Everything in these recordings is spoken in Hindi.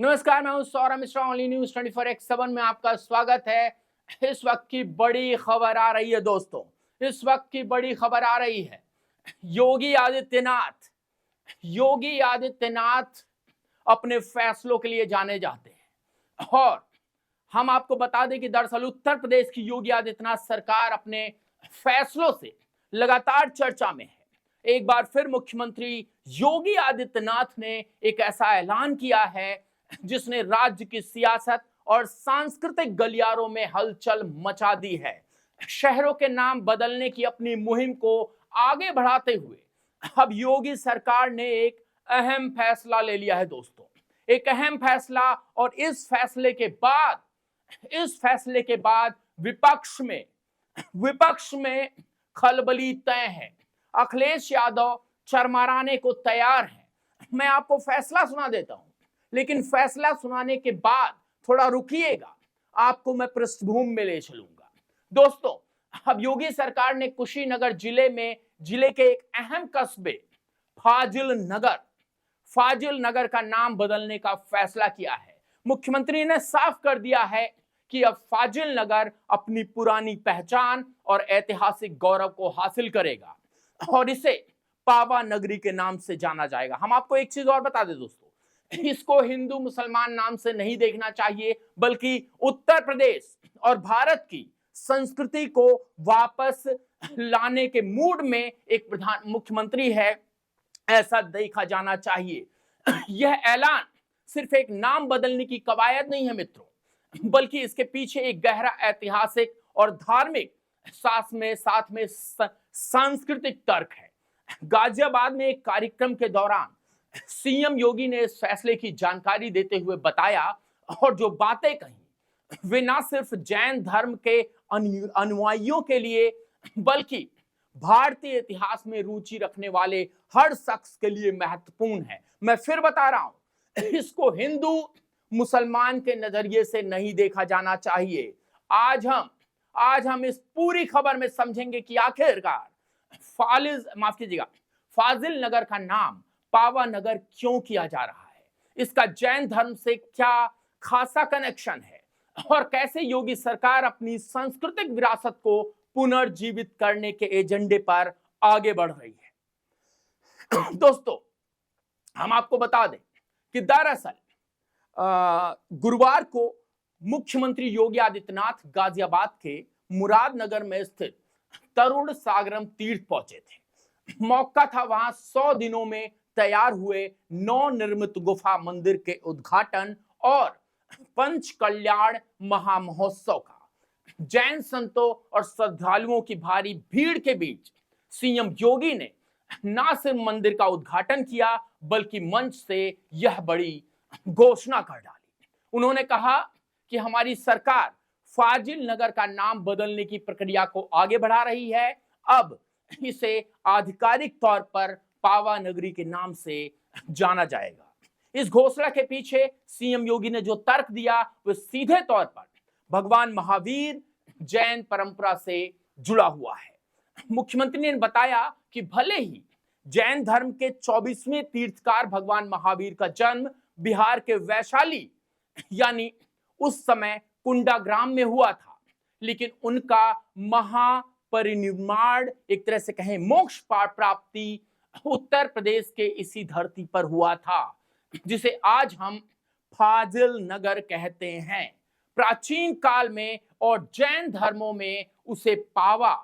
नमस्कार, मैं हूं Saurabh Mishra. Only news 24x7 में आपका स्वागत है। इस वक्त की बड़ी खबर आ रही है दोस्तों, इस वक्त की बड़ी खबर आ रही है। योगी आदित्यनाथ अपने फैसलों के लिए जाने जाते हैं और हम आपको बता दें कि दरअसल उत्तर प्रदेश की योगी आदित्यनाथ सरकार अपने फैसलों से लगातार चर्चा में है। एक बार फिर मुख्यमंत्री योगी आदित्यनाथ ने एक ऐसा ऐलान किया है जिसने राज्य की सियासत और सांस्कृतिक गलियारों में हलचल मचा दी है। शहरों के नाम बदलने की अपनी मुहिम को आगे बढ़ाते हुए अब योगी सरकार ने एक अहम फैसला ले लिया है दोस्तों, एक अहम फैसला। और इस फैसले के बाद विपक्ष में खलबली तय है। अखिलेश यादव चरमराने को तैयार है। मैं आपको फैसला सुना देता हूं, लेकिन फैसला सुनाने के बाद थोड़ा रुकिएगा, आपको मैं पृष्ठभूमि में ले चलूंगा। दोस्तों, अब योगी सरकार ने कुशीनगर जिले के एक अहम कस्बे फाजिल नगर का नाम बदलने का फैसला किया है। मुख्यमंत्री ने साफ कर दिया है कि अब फाजिल नगर अपनी पुरानी पहचान और ऐतिहासिक गौरव को हासिल करेगा और इसे पावा नगरी के नाम से जाना जाएगा। हम आपको एक चीज और बता दें दोस्तों, इसको हिंदू मुसलमान नाम से नहीं देखना चाहिए, बल्कि उत्तर प्रदेश और भारत की संस्कृति को वापस लाने के मूड में एक मुख्यमंत्री है, ऐसा देखा जाना चाहिए। यह ऐलान सिर्फ एक नाम बदलने की कवायद नहीं है मित्रों, बल्कि इसके पीछे एक गहरा ऐतिहासिक और धार्मिक साथ में सांस्कृतिक तर्क है। गाजियाबाद में एक कार्यक्रम के दौरान सीएम योगी ने इस फैसले की जानकारी देते हुए बताया और जो बातें कही वे ना सिर्फ जैन धर्म के अनुयायियों के लिए बल्कि भारतीय इतिहास में रुचि रखने वाले हर शख्स के लिए महत्वपूर्ण है। मैं फिर बता रहा हूं, इसको हिंदू मुसलमान के नजरिए से नहीं देखा जाना चाहिए। आज हम इस पूरी खबर में समझेंगे कि आखिरकार फाजिल नगर का नाम पावा नगर क्यों किया जा रहा है, इसका जैन धर्म से क्या खासा कनेक्शन है और कैसे योगी सरकार अपनी सांस्कृतिक विरासत को पुनर्जीवित करने के एजेंडे पर आगे बढ़ रही है। दोस्तों, हम आपको बता दें कि दरअसल गुरुवार को मुख्यमंत्री योगी आदित्यनाथ गाजियाबाद के मुरादनगर में स्थित तरुण सागरम तीर्थ पहुंचे थे। मौका था वहां 100 दिनों में तैयार हुए नवनिर्मित गुफा मंदिर के उद्घाटन और पंच कल्याण महामहोत्सव का। जैन संतों और श्रद्धालुओं की भारी भीड़ के बीच सीएम योगी ने न सिर्फ मंदिर का उद्घाटन किया बल्कि मंच से यह बड़ी घोषणा कर डाली। उन्होंने कहा कि हमारी सरकार फाजिल नगर का नाम बदलने की प्रक्रिया को आगे बढ़ा रही है। अब इसे आधिकारिक तौर पर पावा नगरी के नाम से जाना जाएगा। इस घोषणा के पीछे सीएम योगी ने जो तर्क दिया वह सीधे तौर पर भगवान महावीर जैन परंपरा से जुड़ा हुआ है। मुख्यमंत्री ने बताया कि भले ही जैन धर्म के 24वें तीर्थकार भगवान महावीर का जन्म बिहार के वैशाली यानी उस समय कुंडा ग्राम में हुआ था, लेकिन उनका महापरिनिर्वाण एक तरह से कहें मोक्ष प्राप्ति उत्तर प्रदेश के इसी धरती पर हुआ था, जिसे आज हम फाजिल नगर कहते हैं। प्राचीन काल में और जैन धर्मों में उसे पावा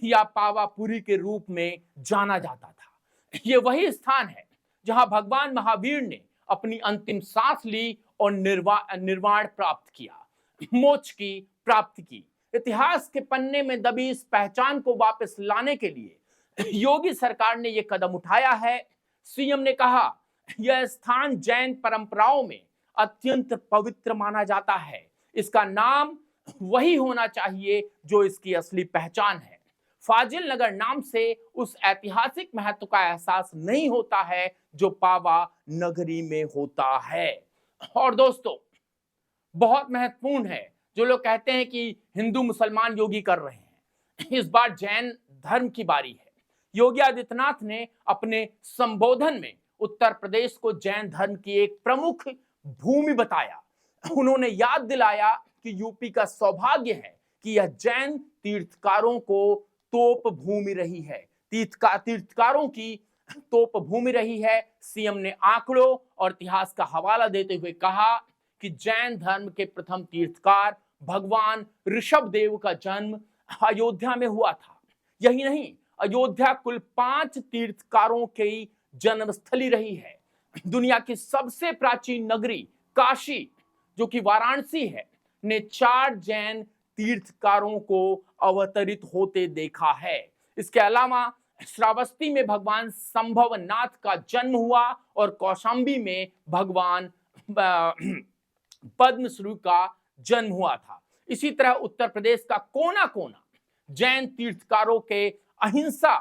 या पावापुरी के रूप में जाना जाता था। यह वही स्थान है जहां भगवान महावीर ने अपनी अंतिम सांस ली और निर्वाण प्राप्त किया, मोक्ष की प्राप्ति की। इतिहास के पन्ने में दबी इस पहचान को वापस लाने के लिए योगी सरकार ने यह कदम उठाया है। सीएम ने कहा, यह स्थान जैन परंपराओं में अत्यंत पवित्र माना जाता है। इसका नाम वही होना चाहिए जो इसकी असली पहचान है। फाजिल नगर नाम से उस ऐतिहासिक महत्व का एहसास नहीं होता है जो पावा नगरी में होता है। और दोस्तों, बहुत महत्वपूर्ण है, जो लोग कहते हैं कि हिंदू मुसलमान योगी कर रहे हैं, इस बार जैन धर्म की बारी है। योगी आदित्यनाथ ने अपने संबोधन में उत्तर प्रदेश को जैन धर्म की एक प्रमुख भूमि बताया। उन्होंने याद दिलाया कि यूपी का सौभाग्य है कि यह जैन तीर्थकारों को तोप भूमि रही है, तीर्थकारों की तोप भूमि रही है। सीएम ने आंकड़ों और इतिहास का हवाला देते हुए कहा कि जैन धर्म के प्रथम तीर्थकार भगवान ऋषभ देव का जन्म अयोध्या में हुआ था। यही नहीं, अयोध्या कुल 5 तीर्थकारों की जन्मस्थली रही है। दुनिया की सबसे प्राचीन नगरी काशी, जो कि वाराणसी है, ने 4 जैन तीर्थकारों को अवतरित होते देखा है। इसके अलावा श्रावस्ती में भगवान संभवनाथ का जन्म हुआ और कौशाम्बी में भगवान पद्मश्री का जन्म हुआ था। इसी तरह उत्तर प्रदेश का कोना कोना जैन तीर्थकारों के अहिंसा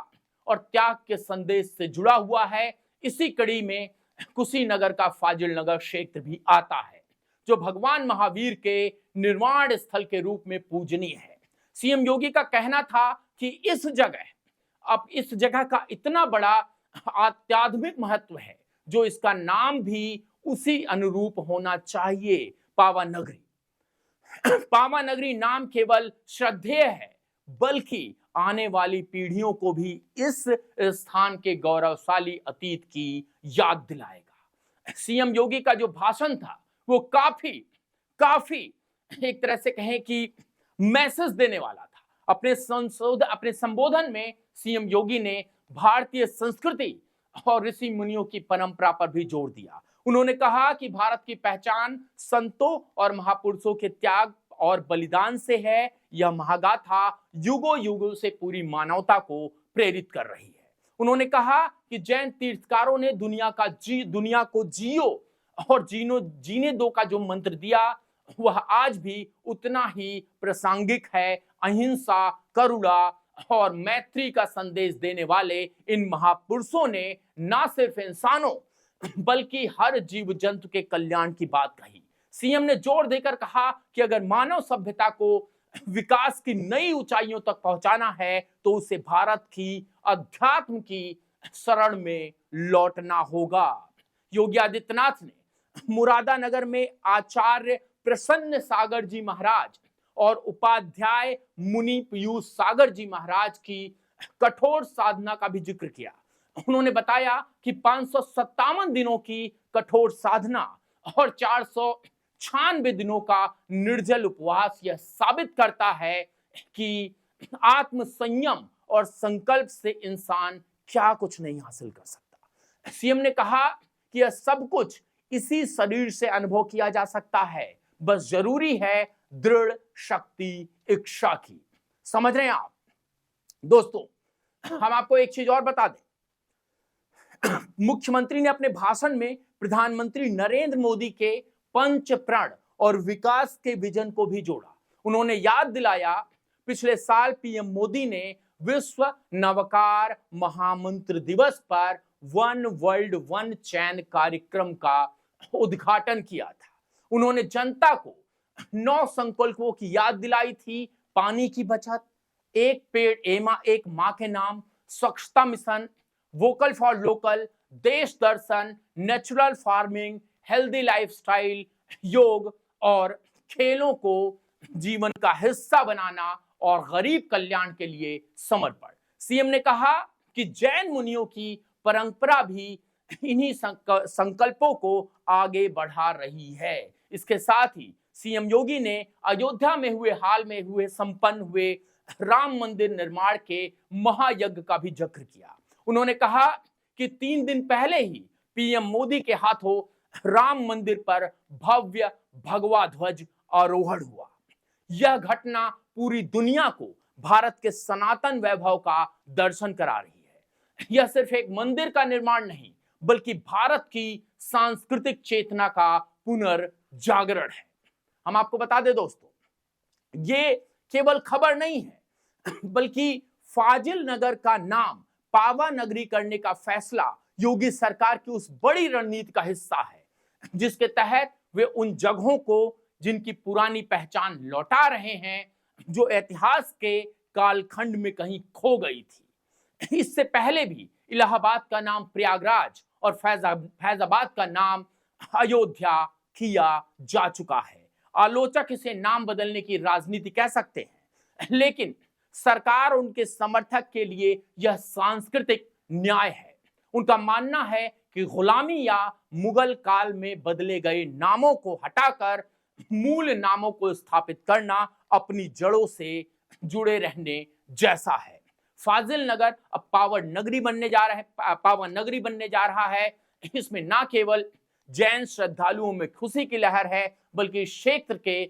और त्याग के संदेश से जुड़ा हुआ है। इसी कड़ी में कुशीनगर का फाजिल नगर क्षेत्र भी आता है, जो भगवान महावीर के निर्वाण स्थल के रूप में पूजनीय है। सीएम योगी का कहना था कि इस जगह का इतना बड़ा आध्यात्मिक महत्व है, जो इसका नाम भी उसी अनुरूप होना चाहिए, पावन नगरी। पावन नगरी नाम केवल श्रद्धेय है, बल्कि आने वाली पीढ़ियों को भी इस स्थान के गौरवशाली अतीत की याद दिलाएगा। सीएम योगी का जो भाषण था वो काफी एक तरह से कहें कि मैसेज देने वाला था। अपने संबोधन में सीएम योगी ने भारतीय संस्कृति और ऋषि मुनियों की परंपरा पर भी जोर दिया। उन्होंने कहा कि भारत की पहचान संतों और महापुरुषों के त्याग और बलिदान से है। यह महागाथा युगों युगों से पूरी मानवता को प्रेरित कर रही है। उन्होंने कहा कि जैन तीर्थकारों ने दुनिया को जियो और जीने दो का जो मंत्र दिया, वह आज भी उतना ही प्रासंगिक है। अहिंसा, करुणा और मैत्री का संदेश देने वाले इन महापुरुषों ने न सिर्फ इंसानों बल्कि हर जीव जंतु के कल्याण की बात कही। सीएम ने जोर देकर कहा कि अगर मानव सभ्यता को विकास की नई ऊंचाइयों तक पहुंचाना है तो उसे भारत की अध्यात्म की शरण में लौटना होगा। योगी आदित्यनाथ ने मुरादानगर में आचार्य प्रसन्न सागर जी महाराज और उपाध्याय मुनि पीयूष सागर जी महाराज की कठोर साधना का भी जिक्र किया। उन्होंने बताया कि 557 दिनों की कठोर साधना और 496 दिनों का निर्जल उपवास यह साबित करता है कि आत्म संयम और संकल्प से इंसान क्या कुछ नहीं हासिल कर सकता। सीएम ने कहा कि यह सब कुछ इसी शरीर से अनुभव किया जा सकता है, बस जरूरी है दृढ़ शक्ति इच्छा की। समझ रहे हैं आप दोस्तों? हम आपको एक चीज और बता दें। मुख्यमंत्री ने अपने भाषण में प्रधानमंत्री नरेंद्र मोदी के पंच प्रण और विकास के विजन को भी जोड़ा। उन्होंने याद दिलाया, पिछले साल पीएम मोदी ने विश्व नवाकार महामंत्र दिवस पर वन वर्ल्ड वन चैन कार्यक्रम का उद्घाटन किया था। उन्होंने जनता को 9 संकल्पों की याद दिलाई थी। पानी की बचत, एक पेड़ एक मां के नाम, स्वच्छता मिशन, वोकल फॉर लोकल, देश दर्शन, नेचुरल फार्मिंग, हेल्दी लाइफस्टाइल, योग और खेलों को जीवन का हिस्सा बनाना और गरीब कल्याण के लिए समर्पण। सीएम ने कहा कि जैन मुनियों की परंपरा भी इन्हीं संकल्पों को आगे बढ़ा रही है। इसके साथ ही सीएम योगी ने अयोध्या में हाल में संपन्न हुए राम मंदिर निर्माण के महायज्ञ का भी जिक्र किया। उन्होंने कहा कि 3 दिन पहले ही पीएम मोदी के हाथों राम मंदिर पर भव्य भगवा ध्वज आरोहण हुआ। यह घटना पूरी दुनिया को भारत के सनातन वैभव का दर्शन करा रही है। यह सिर्फ एक मंदिर का निर्माण नहीं, बल्कि भारत की सांस्कृतिक चेतना का पुनर्जागरण है। हम आपको बता दें दोस्तों, ये केवल खबर नहीं है, बल्कि फाजिल नगर का नाम पावन नगरी करने का फैसला योगी सरकार की उस बड़ी रणनीति का हिस्सा है, जिसके तहत वे उन जगहों को जिनकी पुरानी पहचान लौटा रहे हैं, जो इतिहास के कालखंड में कहीं खो गई थी। इससे पहले भी इलाहाबाद का नाम प्रयागराज और फैजाबाद का नाम अयोध्या किया जा चुका है। आलोचक इसे नाम बदलने की राजनीति कह सकते हैं, लेकिन सरकार उनके समर्थक के लिए यह सांस्कृतिक न्याय है। उनका मानना है कि गुलामी या मुगल काल में बदले गए नामों को हटाकर मूल नामों को स्थापित करना अपनी जड़ों से जुड़े रहने जैसा है। फाजिल नगर अब पावन नगरी बनने जा रहा है। इसमें ना केवल जैन श्रद्धालुओं में खुशी की लहर है, बल्कि क्षेत्र के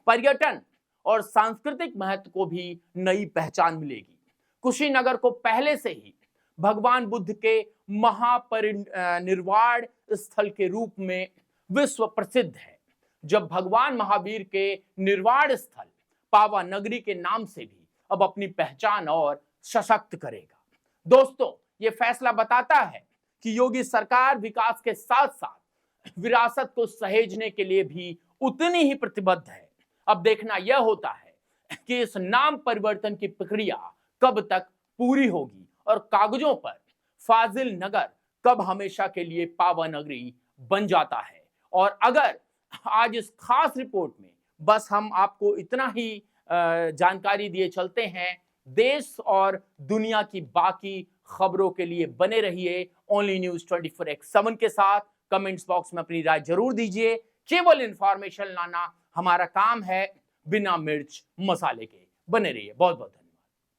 पर्यटन और सांस्कृतिक महत्व को भी नई पहचान मिलेगी। कुशीनगर को पहले से ही भगवान बुद्ध के महापरिनिर्वाण स्थल के रूप में विश्व प्रसिद्ध है। जब भगवान महावीर के निर्वाण स्थल पावा नगरी के नाम से भी अब अपनी पहचान और सशक्त करेगा। दोस्तों, ये फैसला बताता है कि योगी सरकार विकास के साथ साथ विरासत को सहेजने के लिए भी उतनी ही प्रतिबद्ध है। अब देखना यह होता है कि इस नाम परिवर्तन की प्रक्रिया कब तक पूरी होगी और कागजों पर फाजिल नगर कब हमेशा के लिए पावन नगरी बन जाता है। और अगर आज इस खास रिपोर्ट में बस हम आपको इतना ही जानकारी दिए चलते हैं, देश और दुनिया की बाकी खबरों के लिए बने रहिए ओनली न्यूज 24x7 के साथ। कमेंट्स बॉक्स में अपनी राय जरूर दीजिए। केवल इंफॉर्मेशन लाना हमारा काम है, बिना मिर्च मसाले के। बने रहिए। बहुत बहुत